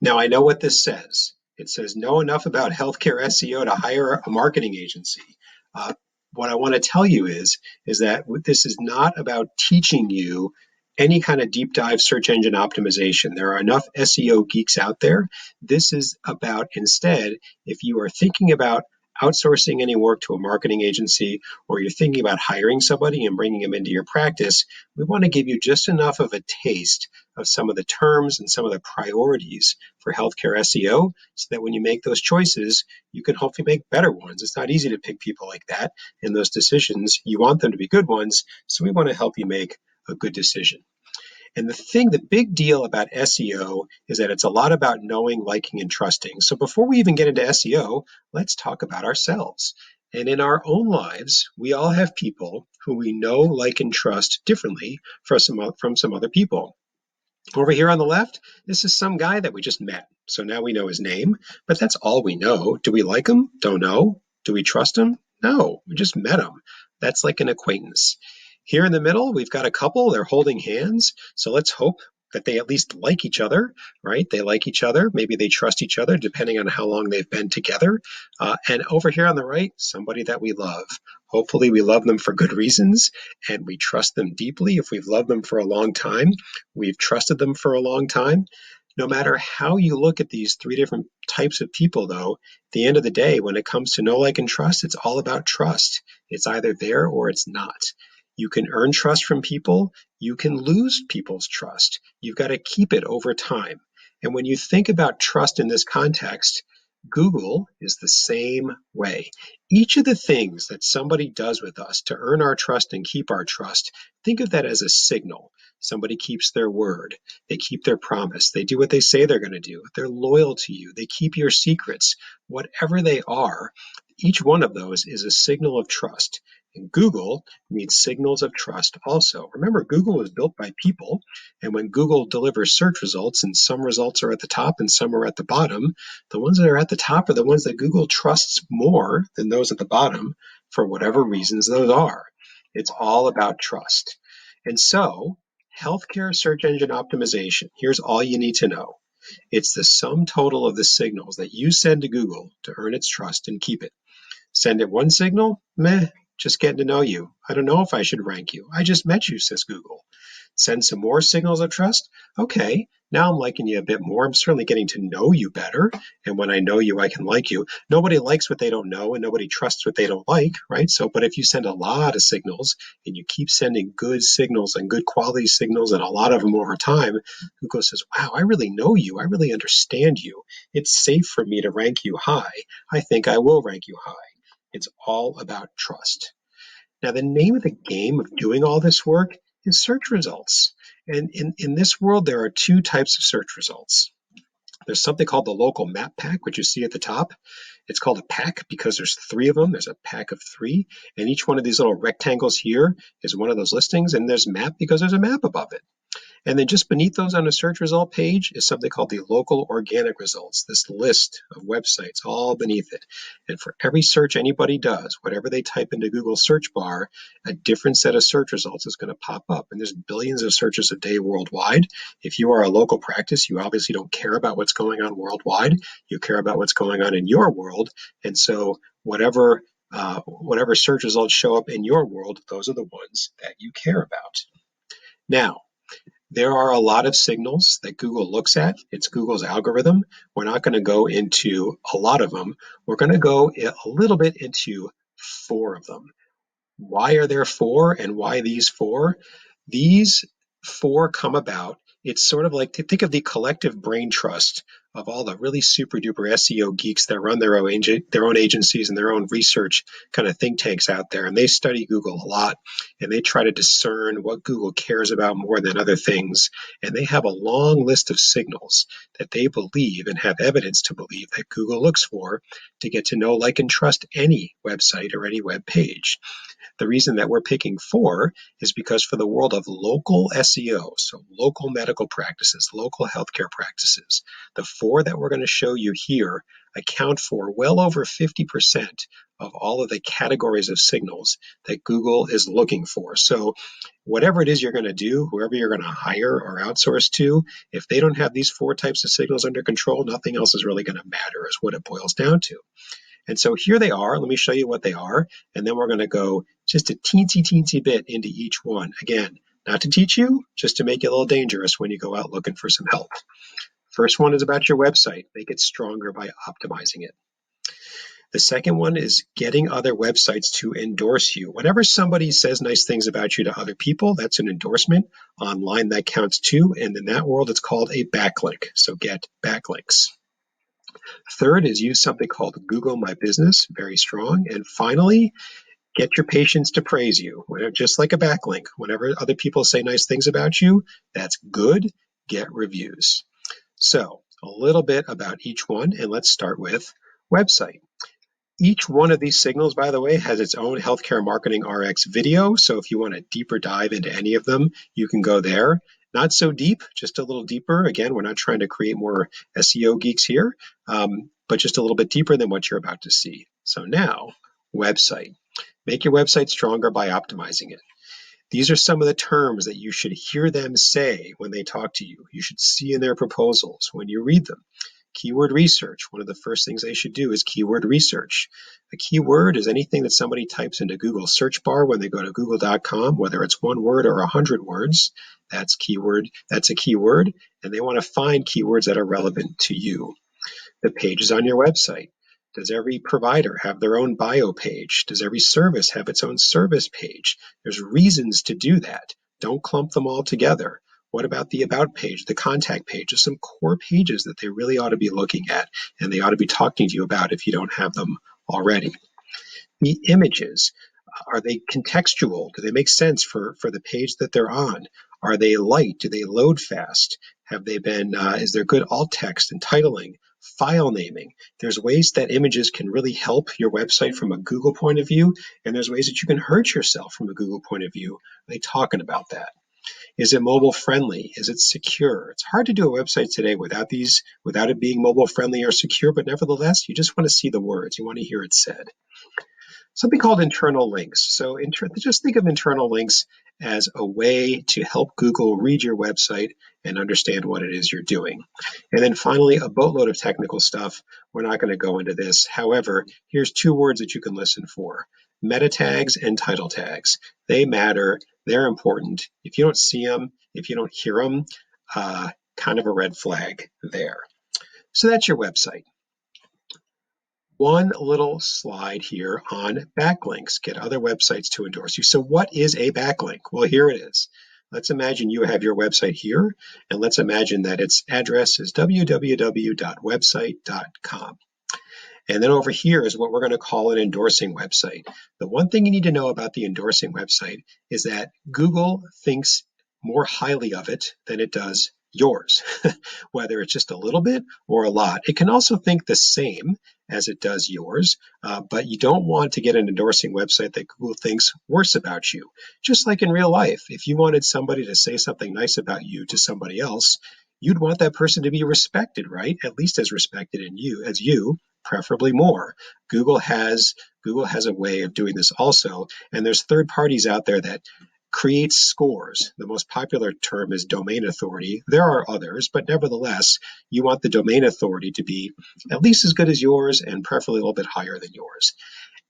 Now, I know what this says. It says, know enough about healthcare SEO to hire a marketing agency. Uh, what I want to tell you is that this is not about teaching you any kind of deep dive search engine optimization. There are enough SEO geeks out there. This is about instead, if you are thinking about outsourcing any work to a marketing agency, or you're thinking about hiring somebody and bringing them into your practice, we want to give you just enough of a taste of some of the terms and some of the priorities for healthcare SEO so that when you make those choices, you can hopefully make better ones. It's not easy to pick people like that, and those decisions, you want them to be good ones, so we want to help you make a good decision. And the big deal about SEO is that it's a lot about knowing, liking, and trusting. So before we even get into SEO, let's talk about ourselves. And in our own lives, we all have people who we know, like, and trust differently from some other people. Over here on the left, this is some guy that we just met. So now we know his name, but that's all we know. Do we like him? Don't know. Do we trust him? No, we just met him. That's like an acquaintance. Here in the middle, we've got a couple. They're holding hands. So let's hope that they at least like each other, right? They like each other. Maybe they trust each other, depending on how long they've been together. And over here on the right, somebody that we love. Hopefully, we love them for good reasons, and we trust them deeply. If we've loved them for a long time, we've trusted them for a long time. No matter how you look at these three different types of people, though, at the end of the day, when it comes to know, like, and trust, it's all about trust. It's either there or it's not. You can earn trust from people. You can lose people's trust. You've got to keep it over time. And when you think about trust in this context, Google is the same way. Each of the things that somebody does with us to earn our trust and keep our trust, think of that as a signal. Somebody keeps their word. They keep their promise. They do what they say they're going to do. They're loyal to you. They keep your secrets. Whatever they are, each one of those is a signal of trust. And Google needs signals of trust also. Remember, Google was built by people, and when Google delivers search results, and some results are at the top and some are at the bottom, the ones that are at the top are the ones that Google trusts more than those at the bottom for whatever reasons those are. It's all about trust. And so, healthcare search engine optimization, here's all you need to know. It's the sum total of the signals that you send to Google to earn its trust and keep it. Send it one signal, meh, just getting to know you. I don't know if I should rank you. I just met you, says Google. Send some more signals of trust. Okay, now I'm liking you a bit more. I'm certainly getting to know you better. And when I know you, I can like you. Nobody likes what they don't know, and nobody trusts what they don't like, right? So, but if you send a lot of signals and you keep sending good signals and good quality signals and a lot of them over time, Google says, wow, I really know you. I really understand you. It's safe for me to rank you high. I think I will rank you high. It's all about trust. Now, the name of the game of doing all this work is search results. And in this world, there are two types of search results. There's something called the local map pack, which you see at the top. It's called a pack because there's three of them. There's a pack of three. And each one of these little rectangles here is one of those listings. And there's map because there's a map above it. And then just beneath those on a search result page is something called the local organic results, this list of websites all beneath it. And for every search anybody does, whatever they type into Google's search bar, a different set of search results is going to pop up. And there's billions of searches a day worldwide. If you are a local practice, you obviously don't care about what's going on worldwide. You care about what's going on in your world. And so whatever search results show up in your world, those are the ones that you care about. Now, there are a lot of signals that Google looks at. It's Google's algorithm. We're not going to go into a lot of them. We're going to go a little bit into four of them. Why are there four and why these four? These four come about. It's sort of like, think of the collective brain trust of all the really super duper SEO geeks that run their own agencies and their own research kind of think tanks out there. And they study Google a lot and they try to discern what Google cares about more than other things. And they have a long list of signals that they believe and have evidence to believe that Google looks for to get to know, like, and trust any website or any web page. The reason that we're picking four is because for the world of local SEO, so local medical practices, local healthcare practices, the four that we're going to show you here account for well over 50% of all of the categories of signals that Google is looking for. So whatever it is you're going to do, whoever you're going to hire or outsource to, if they don't have these 4 types of signals under control, nothing else is really going to matter, is what it boils down to. And so here they are. Let me show you what they are. And then we're going to go just a teensy bit into each one. Again, not to teach you, just to make it a little dangerous when you go out looking for some help. First one is about your website. Make it stronger by optimizing it. The second one is getting other websites to endorse you. Whenever somebody says nice things about you to other people, that's an endorsement. Online, that counts too. And in that world, it's called a backlink. So get backlinks. Third is use something called Google My Business, very strong. And finally, get your patients to praise you, just like a backlink. Whenever other people say nice things about you, that's good. Get reviews. So a little bit about each one, and let's start with website. Each one of these signals, by the way, has its own Healthcare Marketing RX video. So if you want a deeper dive into any of them, you can go there. Not so deep, just a little deeper. Again, we're not trying to create more SEO geeks here, but just a little bit deeper than what you're about to see. So now, website. Make your website stronger by optimizing it. These are some of the terms that you should hear them say when they talk to you. You should see in their proposals when you read them. Keyword research. One of the first things they should do is keyword research. A keyword is anything that somebody types into Google search bar when they go to google.com, whether it's 1 word or 100 words. That's keyword. That's a keyword, and they want to find keywords that are relevant to you. The pages on your website. Does every provider have their own bio page? Does every service have its own service page? There's reasons to do that. Don't clump them all together. What about the about page, the contact page? There's some core pages that they really ought to be looking at, and they ought to be talking to you about if you don't have them already. The images, are they contextual? Do they make sense for the page that they're on? Are they light? Do they load fast? Have they been, is there good alt text and titling, file naming? There's ways that images can really help your website from a Google point of view, and there's ways that you can hurt yourself from a Google point of view. Are they talking about that? Is it mobile friendly? Is it secure? It's hard to do a website today without it being mobile friendly or secure, but nevertheless, you just want to see the words. You want to hear it said. Something called internal links. So just think of internal links as a way to help Google read your website and understand what it is you're doing. And then finally, a boatload of technical stuff. We're not going to go into this. However, here's 2 words that you can listen for. Meta tags and title tags. They matter. They're important. If you don't see them, if you don't hear them, kind of a red flag there. So that's your website. One little slide here on backlinks. Get other websites to endorse you. So what is a backlink? Well, here it is. Let's imagine you have your website here, and let's imagine that its address is www.website.com. And then over here is what we're going to call an endorsing website. The one thing you need to know about the endorsing website is that Google thinks more highly of it than it does yours, whether it's just a little bit or a lot. It can also think the same as it does yours, but you don't want to get an endorsing website that Google thinks worse about you. Just like in real life, if you wanted somebody to say something nice about you to somebody else, you'd want that person to be respected, right? At least as respected as you, preferably more. Google has a way of doing this also, and there's third parties out there that create scores. The most popular term is domain authority. There are others, but nevertheless, you want the domain authority to be at least as good as yours and preferably a little bit higher than yours.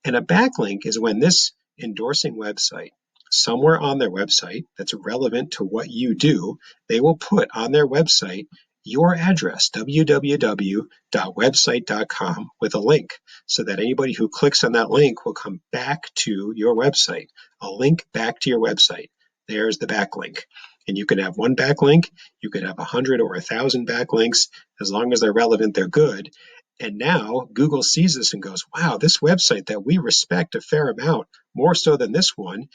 And a backlink is when this endorsing website, somewhere on their website that's relevant to what you do, they will put on their website your address, www.website.com, with a link so that anybody who clicks on that link will come back to your website, a link back to your website. There's the backlink. And you can have one backlink, you could have 100 or 1,000 backlinks. As long as they're relevant, they're good. And now Google sees this and goes, wow, this website that we respect a fair amount, more so than this one,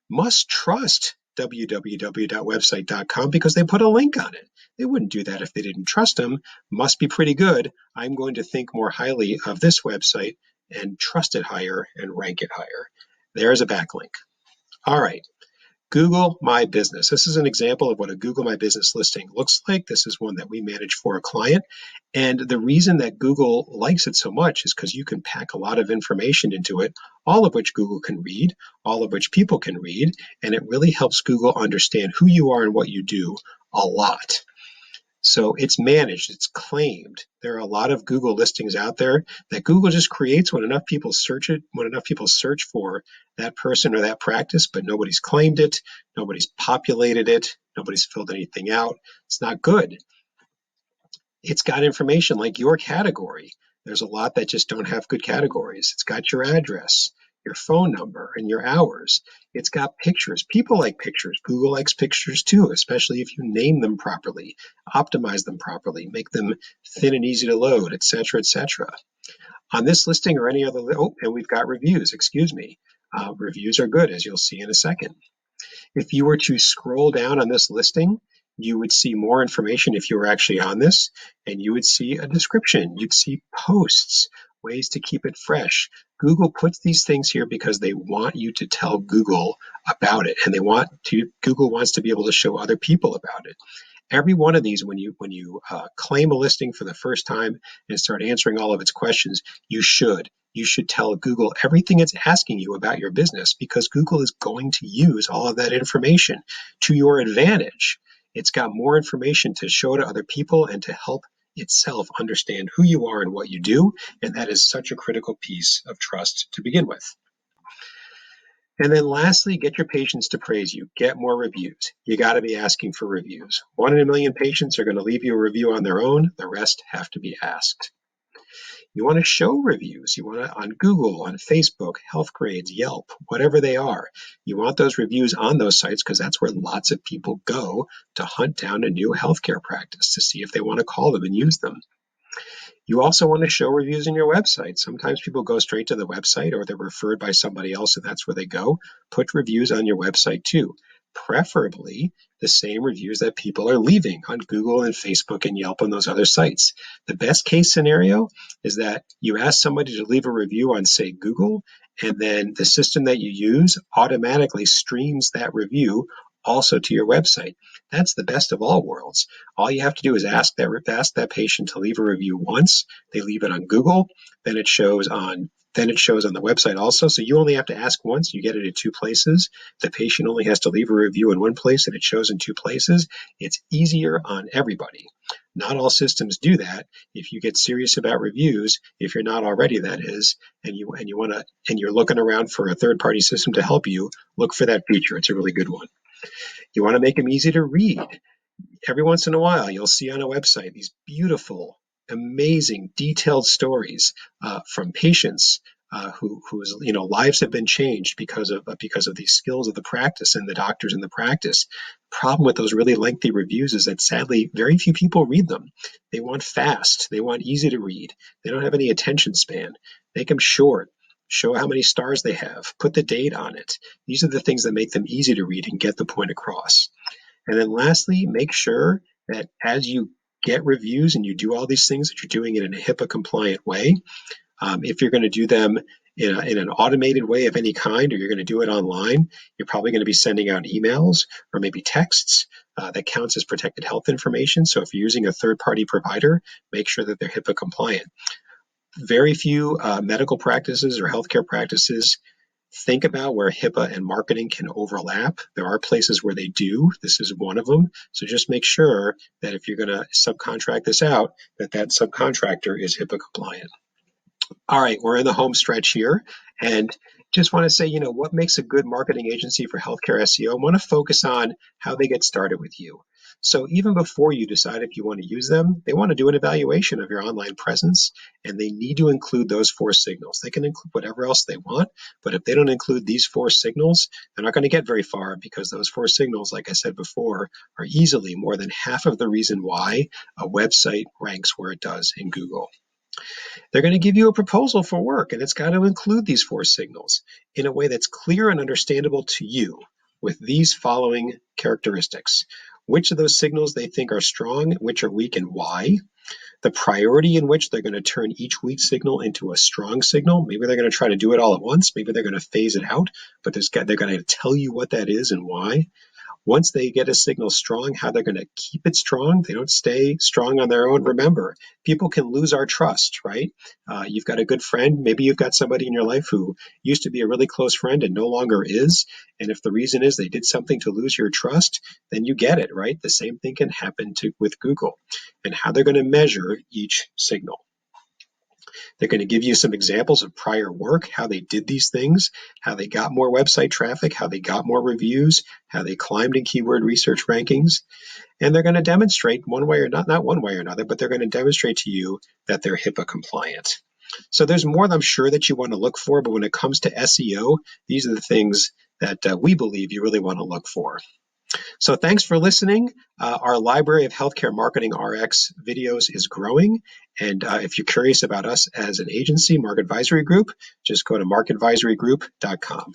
must trust www.website.com because they put a link on it. They wouldn't do that if they didn't trust them. Must be pretty good. I'm going to think more highly of this website and trust it higher and rank it higher. There's a backlink. All right. Google My Business. This is an example of what a Google My Business listing looks like. This is one that we manage for a client. And the reason that Google likes it so much is because you can pack a lot of information into it, all of which Google can read, all of which people can read, and it really helps Google understand who you are and what you do a lot. So it's managed, it's claimed. There are a lot of Google listings out there that Google just creates when enough people search it, when enough people search for that person or that practice, but nobody's claimed it, nobody's populated it, nobody's filled anything out. It's not good. It's got information like your category. There's a lot that just don't have good categories. It's got your address, your phone number, and your hours. It's got pictures. People like pictures. Google likes pictures too, especially if you name them properly, optimize them properly, make them thin and easy to load, etc., etc. On this listing or any other, and we've got reviews, excuse me. Reviews are good, as you'll see in a second. If you were to scroll down on this listing, you would see more information if you were actually on this, and you would see a description. You'd see posts, ways to keep it fresh. Google puts these things here because they want you to tell Google about it, and Google wants to be able to show other people about it. Every one of these, when you claim a listing for the first time and start answering all of its questions, you should tell Google everything it's asking you about your business, because Google is going to use all of that information to your advantage. It's got more information to show to other people and to help itself understand who you are and what you do, and that is such a critical piece of trust to begin with. And then lastly, get your patients to praise you. Get more reviews. You got to be asking for reviews. 1 in a million patients are going to leave you a review on their own. The rest have to be asked. You want to show reviews. You want to, on Google, on Facebook, Healthgrades, Yelp, whatever they are. You want those reviews on those sites because that's where lots of people go to hunt down a new healthcare practice to see if they want to call them and use them. You also want to show reviews on your website. Sometimes people go straight to the website, or they're referred by somebody else and that's where they go. Put reviews on your website too. Preferably the same reviews that people are leaving on Google and Facebook and Yelp and those other sites. The best case scenario is that you ask somebody to leave a review on, say, Google, and then the system that you use automatically streams that review also to your website. That's the best of all worlds. All you have to do is ask that patient to leave a review once. They leave it on Google, then it shows on the website also. So you only have to ask once. You get it in 2 places. The patient only has to leave a review in 1 place, and it shows in 2 places. It's easier on everybody. Not all systems do that. If you get serious about reviews, if you're not already, that is, and you're looking around for a third-party system to help you, look for that feature. It's a really good one. You want to make them easy to read. Every once in a while, you'll see on a website these beautiful, amazing, detailed stories from patients whose lives have been changed because of these skills of the practice and the doctors in the practice. Problem with those really lengthy reviews is that sadly, very few people read them. They want fast. They want easy to read. They don't have any attention span. Make them short. Show how many stars they have. Put the date on it. These are the things that make them easy to read and get the point across. And then lastly, make sure that as you get reviews and you do all these things, that you're doing it in a HIPAA compliant way. If you're going to do them in an automated way of any kind, or you're going to do it online, you're probably going to be sending out emails or maybe texts that counts as protected health information. So if you're using a third-party provider, make sure that they're HIPAA compliant. Very few medical practices or healthcare practices think about where HIPAA and marketing can overlap. There are places where they do. This is one of them. So just make sure that if you're going to subcontract this out, that subcontractor is HIPAA compliant. All right, we're in the home stretch here, and just want to say, what makes a good marketing agency for healthcare SEO? I want to focus on how they get started with you. So even before you decide if you want to use them, they want to do an evaluation of your online presence, and they need to include those 4 signals. They can include whatever else they want, but if they don't include these 4 signals, they're not going to get very far, because those 4 signals, like I said before, are easily more than half of the reason why a website ranks where it does in Google. They're going to give you a proposal for work, and it's got to include these 4 signals in a way that's clear and understandable to you with these following characteristics. which of those signals they think are strong, which are weak, and why. The priority in which they're going to turn each weak signal into a strong signal. Maybe they're going to try to do it all at once. Maybe they're going to phase it out, but they're going to tell you what that is and why. Once they get a signal strong, how they're going to keep it strong. They don't stay strong on their own. Remember, people can lose our trust, right? You've got a good friend. Maybe you've got somebody in your life who used to be a really close friend and no longer is. And if the reason is they did something to lose your trust, then you get it, right? The same thing can happen with Google and how they're going to measure each signal. They're going to give you some examples of prior work, how they did these things, how they got more website traffic, how they got more reviews, how they climbed in keyword research rankings. And they're going to demonstrate one way or not one way or another, but they're going to demonstrate to you that they're HIPAA compliant. So there's more I'm sure that you want to look for, but when it comes to SEO, these are the things that we believe you really want to look for. So thanks for listening. Our library of healthcare marketing RX videos is growing. And if you're curious about us as an agency, Market Advisory Group, just go to marketadvisorygroup.com.